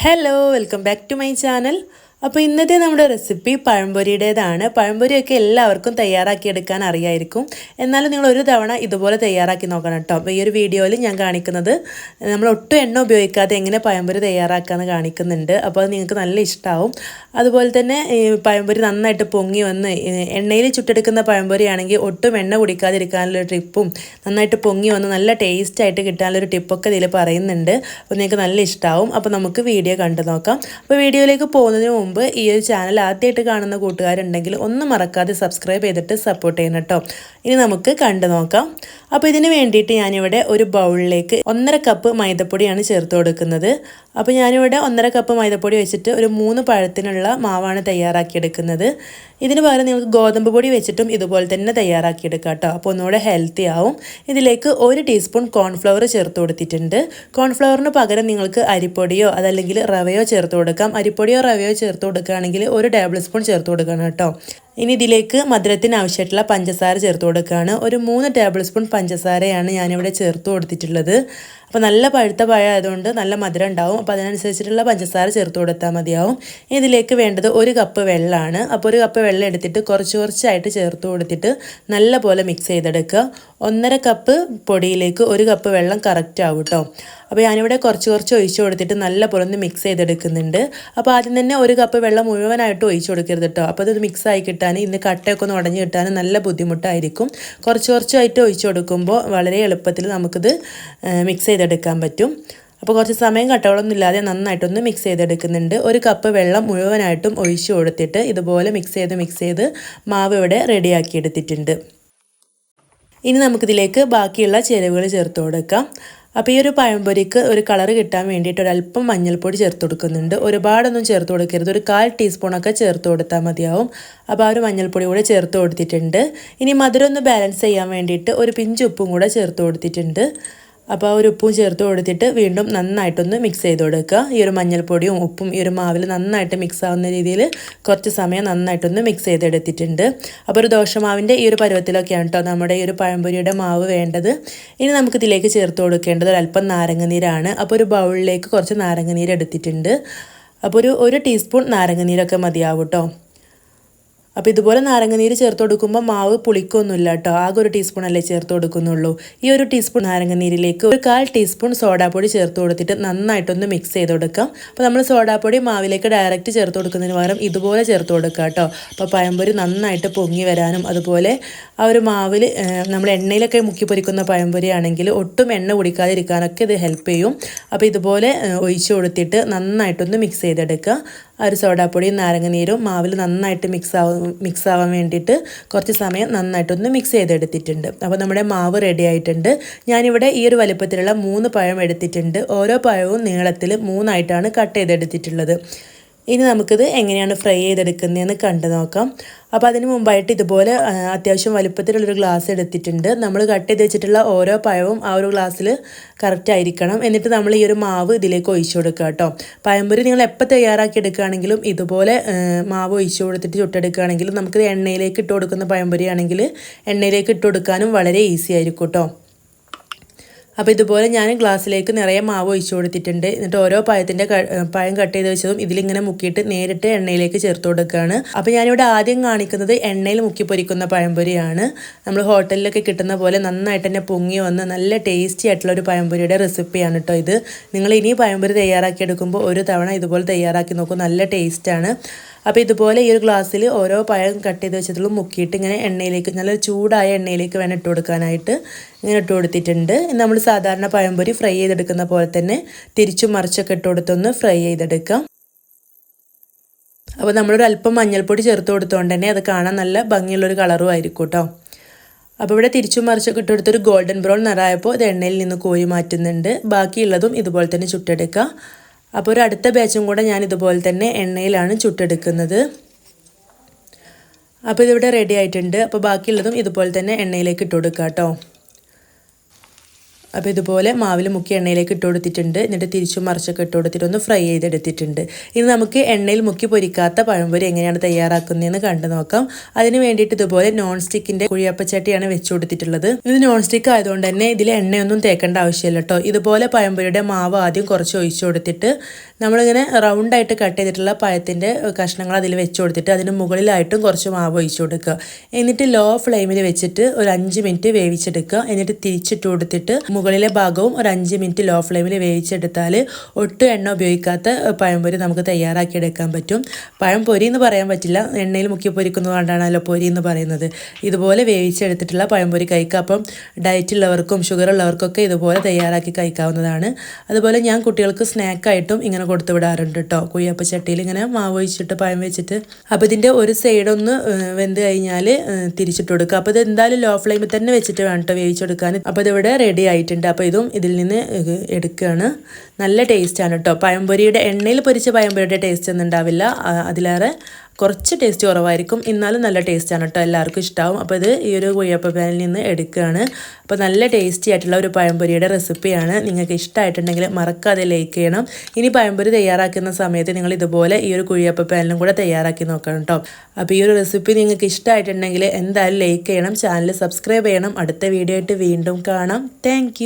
Hello welcome back to my channel. അപ്പോൾ ഇന്നത്തെ നമ്മുടെ റെസിപ്പി പഴംപൊരിയുടേതാണ്. പഴംപൊരിയൊക്കെ എല്ലാവർക്കും തയ്യാറാക്കിയെടുക്കാൻ അറിയായിരിക്കും. എന്നാലും നിങ്ങൾ ഒരു തവണ ഇതുപോലെ തയ്യാറാക്കി നോക്കണം കേട്ടോ. അപ്പോൾ ഈ ഒരു വീഡിയോയിൽ ഞാൻ കാണിക്കുന്നത് നമ്മൾ ഒട്ടും എണ്ണ ഉപയോഗിക്കാതെ എങ്ങനെ പഴംപൊരി തയ്യാറാക്കാമെന്ന് കാണിക്കുന്നുണ്ട്. അപ്പോൾ അത് നിങ്ങൾക്ക് നല്ല ഇഷ്ടമാവും. അതുപോലെ തന്നെ പഴംപൊരി നന്നായിട്ട് പൊങ്ങി വന്ന് എണ്ണയിൽ ചുട്ടെടുക്കുന്ന പഴംപൊരി ആണെങ്കിൽ ഒട്ടും എണ്ണ കുടിക്കാതിരിക്കാനുള്ള ട്രിപ്പും നന്നായിട്ട് പൊങ്ങി വന്ന് നല്ല ടേസ്റ്റായിട്ട് കിട്ടാനുള്ളൊരു ടിപ്പൊക്കെ ഇതിൽ പറയുന്നുണ്ട്. അപ്പോൾ നിങ്ങൾക്ക് നല്ല ഇഷ്ടമാവും. അപ്പോൾ നമുക്ക് വീഡിയോ കണ്ടു നോക്കാം. അപ്പോൾ വീഡിയോയിലേക്ക് പോകുന്നതിന് മുമ്പ് ഈ ഒരു ചാനൽ ആദ്യമായിട്ട് കാണുന്ന കൂട്ടുകാരുണ്ടെങ്കിൽ ഒന്നും മറക്കാതെ സബ്സ്ക്രൈബ് ചെയ്തിട്ട് സപ്പോർട്ട് ചെയ്യണം കേട്ടോ. ഇനി നമുക്ക് കണ്ടു നോക്കാം. അപ്പോൾ ഇതിന് വേണ്ടിയിട്ട് ഞാനിവിടെ ഒരു ബൗളിലേക്ക് 1.5 കപ്പ് മൈദപ്പൊടിയാണ് ചേർത്ത് കൊടുക്കുന്നത്. അപ്പോൾ ഞാനിവിടെ 1.5 കപ്പ് മൈദപ്പൊടി വെച്ചിട്ട് ഒരു 3 പഴത്തിനുള്ള മാവാണ് തയ്യാറാക്കിയെടുക്കുന്നത്. ഇതിന് പകരം നിങ്ങൾക്ക് ഗോതമ്പ് പൊടി വെച്ചിട്ടും ഇതുപോലെ തന്നെ തയ്യാറാക്കിയെടുക്കാം കേട്ടോ. അപ്പോൾ ഒന്നുകൂടെ ഹെൽത്തി ആവും. ഇതിലേക്ക് 1 ടീസ്പൂൺ കോൺഫ്ലവർ ചേർത്ത് കൊടുത്തിട്ടുണ്ട്. കോൺഫ്ലവറിന് പകരം നിങ്ങൾക്ക് അരിപ്പൊടിയോ അതല്ലെങ്കിൽ റവയോ ചേർത്ത് കൊടുക്കാം. അരിപ്പൊടിയോ റവയോ ചേർത്ത് കൊടുക്കുകയാണെങ്കിൽ 1 ടേബിൾ സ്പൂൺ ചേർത്ത് കൊടുക്കണം കേട്ടോ. ഇനി ഇതിലേക്ക് മധുരത്തിന് ആവശ്യമായിട്ടുള്ള പഞ്ചസാര ചേർത്ത് കൊടുക്കുകയാണ്. ഒരു 3 ടേബിൾ സ്പൂൺ പഞ്ചസാരയാണ് ഞാനിവിടെ ചേർത്ത് കൊടുത്തിട്ടുള്ളത്. അപ്പോൾ നല്ല പഴുത്ത പഴം ആയതുകൊണ്ട് നല്ല മധുരം ഉണ്ടാവും. അപ്പോൾ അതിനനുസരിച്ചിട്ടുള്ള പഞ്ചസാര ചേർത്ത് കൊടുത്താൽ മതിയാവും. ഇതിലേക്ക് വേണ്ടത് 1 കപ്പ് വെള്ളമാണ്. അപ്പോൾ 1 കപ്പ് വെള്ളം എടുത്തിട്ട് കുറച്ചായിട്ട് ചേർത്ത് കൊടുത്തിട്ട് നല്ല പോലെ മിക്സ് ചെയ്തെടുക്കുക. 1.5 കപ്പ് പൊടിയിലേക്ക് 1 കപ്പ് വെള്ളം കറക്റ്റ് ആവും കേട്ടോ. അപ്പോൾ ഞാനിവിടെ കുറച്ച് ഒഴിച്ച് കൊടുത്തിട്ട് നല്ല പോലെ ഒന്ന് മിക്സ് ചെയ്തെടുക്കുന്നുണ്ട്. അപ്പോൾ ആദ്യം തന്നെ 1 കപ്പ് വെള്ളം മുഴുവനായിട്ട് ഒഴിച്ച് കൊടുക്കരുത് കേട്ടോ. അപ്പോൾ അത് മിക്സ് ആയി കിട്ടാൻ ഇന്ന് കട്ടയൊക്കെ ഒന്ന് ഉടഞ്ഞ് കിട്ടാൻ നല്ല ബുദ്ധിമുട്ടായിരിക്കും. കുറച്ചായിട്ട് ഒഴിച്ച് കൊടുക്കുമ്പോൾ വളരെ എളുപ്പത്തിൽ നമുക്കിത് മിക്സ് ചെയ്തെടുക്കാൻ പറ്റും. അപ്പോൾ കുറച്ച് സമയം കട്ടകളൊന്നും ഇല്ലാതെ നന്നായിട്ടൊന്ന് മിക്സ് ചെയ്തെടുക്കുന്നുണ്ട്. 1 കപ്പ് വെള്ളം മുഴുവനായിട്ടും ഒഴിച്ച് കൊടുത്തിട്ട് ഇതുപോലെ മിക്സ് ചെയ്ത് മാവ് ഇവിടെ റെഡിയാക്കി എടുത്തിട്ടുണ്ട്. ഇനി നമുക്കിതിലേക്ക് ബാക്കിയുള്ള ചേരുവകൾ ചേർത്ത് കൊടുക്കാം. അപ്പോൾ ഈ ഒരു പഴംപൊരിക്ക് ഒരു കളർ കിട്ടാൻ വേണ്ടിയിട്ട് ഒരല്പം മഞ്ഞൾപ്പൊടി ചേർത്ത് കൊടുക്കുന്നുണ്ട്. ഒരുപാടൊന്നും ചേർത്ത് കൊടുക്കരുത്. ഒരു 1/4 ടീസ്പൂണൊക്കെ ചേർത്ത് കൊടുത്താൽ മതിയാവും. അപ്പോൾ ആ ഒരു മഞ്ഞൾപ്പൊടി കൂടെ ചേർത്ത് കൊടുത്തിട്ടുണ്ട്. ഇനി മധുരം ഒന്ന് ബാലൻസ് ചെയ്യാൻ വേണ്ടിയിട്ട് ഒരു പിഞ്ച് ഉപ്പും കൂടെ ചേർത്ത് കൊടുത്തിട്ടുണ്ട്. അപ്പോൾ ആ ഒരു ഉപ്പും ചേർത്ത് കൊടുത്തിട്ട് വീണ്ടും നന്നായിട്ടൊന്ന് മിക്സ് ചെയ്ത് കൊടുക്കുക. ഈ ഒരു മഞ്ഞൾപ്പൊടിയും ഉപ്പും ഈ ഒരു മാവിൽ നന്നായിട്ട് മിക്സ് ആവുന്ന രീതിയിൽ കുറച്ച് സമയം നന്നായിട്ടൊന്ന് മിക്സ് ചെയ്തെടുത്തിട്ടുണ്ട്. അപ്പോൾ ഒരു ദോശമാവിൻ്റെ ഈ ഒരു പരുവത്തിലൊക്കെയാണ് കേട്ടോ നമ്മുടെ ഈ ഒരു പഴംപൊരിയുടെ മാവ് വേണ്ടത്. ഇനി നമുക്കിതിലേക്ക് ചേർത്ത് കൊടുക്കേണ്ടത് ഒരല്പം നാരങ്ങനീരാണ്. അപ്പോൾ ഒരു ബൗളിലേക്ക് കുറച്ച് നാരങ്ങനീര് എടുത്തിട്ടുണ്ട്. അപ്പോൾ ഒരു ടീസ്പൂൺ നാരങ്ങനീരൊക്കെ മതിയാവും കേട്ടോ. അപ്പോൾ ഇതുപോലെ നാരങ്ങനീര് ചേർത്ത് കൊടുക്കുമ്പോൾ മാവ് പുളിക്കൊന്നുമില്ല കേട്ടോ. ആകെ 1 ടീസ്പൂൺ അല്ലേ ചേർത്ത് കൊടുക്കുന്നുള്ളൂ. ഈ 1 ടീസ്പൂൺ നാരങ്ങനീരിലേക്ക് ഒരു 1/4 ടീസ്പൂൺ സോഡാപ്പൊടി ചേർത്ത് കൊടുത്തിട്ട് നന്നായിട്ടൊന്ന് മിക്സ് ചെയ്ത് കൊടുക്കാം. അപ്പോൾ നമ്മൾ സോഡാപ്പൊടി മാവിലേക്ക് ഡയറക്റ്റ് ചേർത്ത് കൊടുക്കുന്നതിന് പകരം ഇതുപോലെ ചേർത്ത് കൊടുക്കുക കേട്ടോ. അപ്പോൾ പഴംപൊരി നന്നായിട്ട് പൊങ്ങി വരാനും അതുപോലെ ആ ഒരു മാവിൽ നമ്മൾ എണ്ണയിലൊക്കെ മുക്കി പൊരിക്കുന്ന പഴംപൊരി ആണെങ്കിൽ ഒട്ടും എണ്ണ കുടിക്കാതിരിക്കാനൊക്കെ ഇത് ഹെൽപ്പ് ചെയ്യും. അപ്പോൾ ഇതുപോലെ ഒഴിച്ച് കൊടുത്തിട്ട് നന്നായിട്ടൊന്ന് മിക്സ് ചെയ്തെടുക്കുക. ആ ഒരു സോഡാപ്പൊടിയും നാരങ്ങനീരും മാവിൽ നന്നായിട്ട് മിക്സ് ആവാൻ വേണ്ടിയിട്ട് കുറച്ച് സമയം നന്നായിട്ടൊന്ന് മിക്സ് ചെയ്തെടുത്തിട്ടുണ്ട്. അപ്പോൾ നമ്മുടെ മാവ് റെഡി ആയിട്ടുണ്ട്. ഞാനിവിടെ ഈ ഒരു വലുപ്പത്തിലുള്ള 3 പഴം എടുത്തിട്ടുണ്ട്. ഓരോ പഴവും നീളത്തിൽ 3 ആയിട്ടാണ് കട്ട് ചെയ്തെടുത്തിട്ടുള്ളത്. ഇനി നമുക്കിത് എങ്ങനെയാണ് ഫ്രൈ ചെയ്തെടുക്കുന്നതെന്ന് കണ്ടു നോക്കാം. അപ്പോൾ അതിന് മുമ്പായിട്ട് ഇതുപോലെ അത്യാവശ്യം വലുപ്പത്തിലുള്ളൊരു ഗ്ലാസ് എടുത്തിട്ടുണ്ട്. നമ്മൾ കട്ട് ചെയ്ത് വെച്ചിട്ടുള്ള ഓരോ പഴവും ആ ഒരു ഗ്ലാസ്സിൽ കറക്റ്റ് ആയിരിക്കണം. എന്നിട്ട് നമ്മൾ ഈ ഒരു മാവ് ഇതിലേക്ക് ഒഴിച്ചു കൊടുക്കുക കേട്ടോ. പഴംപൊരി നിങ്ങൾ എപ്പോൾ തയ്യാറാക്കി എടുക്കുകയാണെങ്കിലും ഇതുപോലെ മാവ് ഒഴിച്ചു കൊടുത്തിട്ട് ചുട്ടെടുക്കുകയാണെങ്കിലും നമുക്കിത് എണ്ണയിലേക്ക് ഇട്ട് കൊടുക്കുന്ന പഴംപൊരി ആണെങ്കിൽ എണ്ണയിലേക്ക് ഇട്ട് കൊടുക്കാനും വളരെ ഈസി ആയിരിക്കും കേട്ടോ. അപ്പോൾ ഇതുപോലെ ഞാൻ ഗ്ലാസ്സിലേക്ക് നിറയെ മാവ് ഒഴിച്ചു കൊടുത്തിട്ടുണ്ട്. എന്നിട്ട് ഓരോ പഴം കട്ട് ചെയ്ത് വെച്ചതും ഇതിലിങ്ങനെ മുക്കിയിട്ട് നേരിട്ട് എണ്ണയിലേക്ക് ചേർത്ത് കൊടുക്കുകയാണ്. അപ്പോൾ ഞാനിവിടെ ആദ്യം കാണിക്കുന്നത് എണ്ണയിൽ മുക്കി പൊരിക്കുന്ന പഴംപൊരിയാണ്. നമ്മൾ ഹോട്ടലിലൊക്കെ കിട്ടുന്ന പോലെ നന്നായിട്ട് തന്നെ പൊങ്ങി വന്ന് നല്ല ടേസ്റ്റി ആയിട്ടുള്ള ഒരു പഴംപൊരിയുടെ റെസിപ്പിയാണ് കേട്ടോ ഇത്. നിങ്ങൾ ഇനി പഴംപൊരി തയ്യാറാക്കി എടുക്കുമ്പോൾ ഒരു തവണ ഇതുപോലെ തയ്യാറാക്കി നോക്കൂ, നല്ല ടേസ്റ്റാണ്. അപ്പോൾ ഇതുപോലെ ഈ ഒരു ഗ്ലാസ്സിൽ ഓരോ പഴം കട്ട് ചെയ്ത് വെച്ചതിലും മുക്കിയിട്ട് ഇങ്ങനെ എണ്ണയിലേക്ക് നല്ല ചൂടായ എണ്ണയിലേക്ക് വേണം ഇട്ട് കൊടുക്കാനായിട്ട് ഇങ്ങനെ ഇട്ട് കൊടുത്തിട്ടുണ്ട്. നമ്മൾ സാധാരണ പഴംപൊരി ഫ്രൈ ചെയ്തെടുക്കുന്ന പോലെ തന്നെ തിരിച്ചും മറിച്ചൊക്കെ ഇട്ട് കൊടുത്തൊന്ന് ഫ്രൈ ചെയ്തെടുക്കാം. അപ്പോൾ നമ്മളൊരു അല്പം മഞ്ഞൾപ്പൊടി ചേർത്ത് കൊടുത്തുകൊണ്ട് തന്നെ അത് കാണാൻ നല്ല ഭംഗിയുള്ളൊരു കളറും ആയിരിക്കും കേട്ടോ. അപ്പോൾ ഇവിടെ തിരിച്ചും മറിച്ചൊക്കെ ഇട്ട് കൊടുത്തൊരു ഗോൾഡൻ ബ്രൗൺ നിറമായപ്പോൾ ഇത് എണ്ണയിൽ നിന്ന് കോരി മാറ്റുന്നുണ്ട്. ബാക്കിയുള്ളതും ഇതുപോലെ തന്നെ ചുട്ടെടുക്കുക. അപ്പോൾ ഒരു അടുത്ത ബാച്ചും കൂടെ ഞാൻ ഇതുപോലെ തന്നെ എണ്ണയിലാണ് ചുട്ടെടുക്കുന്നത്. അപ്പോൾ ഇതിവിടെ റെഡി ആയിട്ടുണ്ട്. അപ്പോൾ ബാക്കിയുള്ളതും ഇതുപോലെ തന്നെ എണ്ണയിലേക്ക് ഇട്ട് കൊടുക്കുക കേട്ടോ. അപ്പോൾ ഇതുപോലെ മാവിൽ മുക്കി എണ്ണയിലേക്ക് ഇട്ട് കൊടുത്തിട്ടുണ്ട്. എന്നിട്ട് തിരിച്ചും മറിച്ചൊക്കെ ഇട്ട് കൊടുത്തിട്ട് ഒന്ന് ഫ്രൈ ചെയ്തെടുത്തിട്ടുണ്ട്. ഇനി നമുക്ക് എണ്ണയിൽ മുക്കി പൊരിക്കാത്ത പഴംപൊരി എങ്ങനെയാണ് തയ്യാറാക്കുന്നതെന്ന് കണ്ടു നോക്കാം. അതിന് വേണ്ടിയിട്ട് ഇതുപോലെ നോൺ സ്റ്റിക്കിൻ്റെ കുഴിയപ്പച്ചട്ടിയാണ് വെച്ച് കൊടുത്തിട്ടുള്ളത്. ഇത് നോൺ സ്റ്റിക്ക് ആയതുകൊണ്ട് തന്നെ ഇതിൽ എണ്ണയൊന്നും തേക്കേണ്ട ആവശ്യമില്ല കേട്ടോ. ഇതുപോലെ പഴംപൊരിയുടെ മാവ് ആദ്യം കുറച്ച് ഒഴിച്ചു കൊടുത്തിട്ട് നമ്മളിങ്ങനെ റൗണ്ടായിട്ട് കട്ട് ചെയ്തിട്ടുള്ള പഴത്തിൻ്റെ കഷ്ണങ്ങൾ അതിൽ വെച്ച് കൊടുത്തിട്ട് അതിന് മുകളിലായിട്ടും കുറച്ച് മാവ് ഒഴിച്ചു കൊടുക്കുക. എന്നിട്ട് ലോ ഫ്ലെയിമിൽ വെച്ചിട്ട് ഒരു 5 മിനിറ്റ് വേവിച്ചെടുക്കുക. എന്നിട്ട് തിരിച്ചിട്ട് കൊടുത്തിട്ട് മുകളിലെ ഭാഗവും ഒരു 5 മിനിറ്റ് ലോ ഫ്ലെയിമിൽ വേവിച്ചെടുത്താൽ ഒട്ടും എണ്ണ ഉപയോഗിക്കാത്ത പഴംപൊരി നമുക്ക് തയ്യാറാക്കിയെടുക്കാൻ പറ്റും. പഴംപൊരി എന്ന് പറയാൻ പറ്റില്ല, എണ്ണയിൽ മുക്കി പൊരിക്കുന്നതുകൊണ്ടാണല്ലോ പൊരി എന്ന് പറയുന്നത്. ഇതുപോലെ വേവിച്ചെടുത്തിട്ടുള്ള പഴംപൊരി കഴിക്കുക. അപ്പം ഡയറ്റ് ഉള്ളവർക്കും ഷുഗർ ഉള്ളവർക്കൊക്കെ ഇതുപോലെ തയ്യാറാക്കി കഴിക്കാവുന്നതാണ്. അതുപോലെ ഞാൻ കുട്ടികൾക്ക് സ്നാക്കായിട്ടും ഇങ്ങനെ കൊടുത്തു വിടാറുണ്ട് കേട്ടോ. കുഴിയപ്പച്ചട്ടിയിൽ ഇങ്ങനെ മാവ് ഒഴിച്ചിട്ട് പഴം വെച്ചിട്ട്. അപ്പോൾ ഇതിൻ്റെ ഒരു സൈഡൊന്ന് വെന്ത് കഴിഞ്ഞാൽ തിരിച്ചിട്ട് കൊടുക്കുക. അപ്പോൾ ഇത് എന്തായാലും ലോ ഫ്ലെയിമിൽ തന്നെ വെച്ചിട്ട് വേണം കേട്ടോ വേവിച്ചെടുക്കാൻ. അപ്പോൾ ഇതിവിടെ റെഡി ആയിട്ടുണ്ട്. അപ്പോൾ ഇതും ഇതിൽ നിന്ന് എടുക്കുകയാണ്. നല്ല ടേസ്റ്റാണ് കേട്ടോ. പഴംപൊരിയുടെ എണ്ണയിൽ പൊരിച്ച പഴംപൊരിയുടെ ടേസ്റ്റ് ഒന്നും ഉണ്ടാവില്ല, അതിലേറെ കുറച്ച് ടേസ്റ്റ് കുറവായിരിക്കും. എന്നാലും നല്ല ടേസ്റ്റാണ് കേട്ടോ, എല്ലാവർക്കും ഇഷ്ടമാവും. അപ്പോൾ ഇത് ഈ ഒരു കുഴിയപ്പ പാനിൽ നിന്ന് എടുക്കുകയാണ്. അപ്പോൾ നല്ല ടേസ്റ്റി ആയിട്ടുള്ള ഒരു പഴംപൊരിയുടെ റെസിപ്പിയാണ്. നിങ്ങൾക്ക് ഇഷ്ടമായിട്ടുണ്ടെങ്കിൽ മറക്കാതെ ലൈക്ക് ചെയ്യണം. ഇനി പഴംപൊരി തയ്യാറാക്കുന്ന സമയത്ത് നിങ്ങൾ ഇതുപോലെ ഈ ഒരു കുഴിയപ്പ പാനിലും കൂടെ തയ്യാറാക്കി നോക്കണം കേട്ടോ. അപ്പോൾ ഈ ഒരു റെസിപ്പി നിങ്ങൾക്ക് ഇഷ്ടമായിട്ടുണ്ടെങ്കിൽ എന്തായാലും ലൈക്ക് ചെയ്യണം, ചാനൽ സബ്സ്ക്രൈബ് ചെയ്യണം. അടുത്ത വീഡിയോ ആയിട്ട് വീണ്ടും കാണാം. താങ്ക്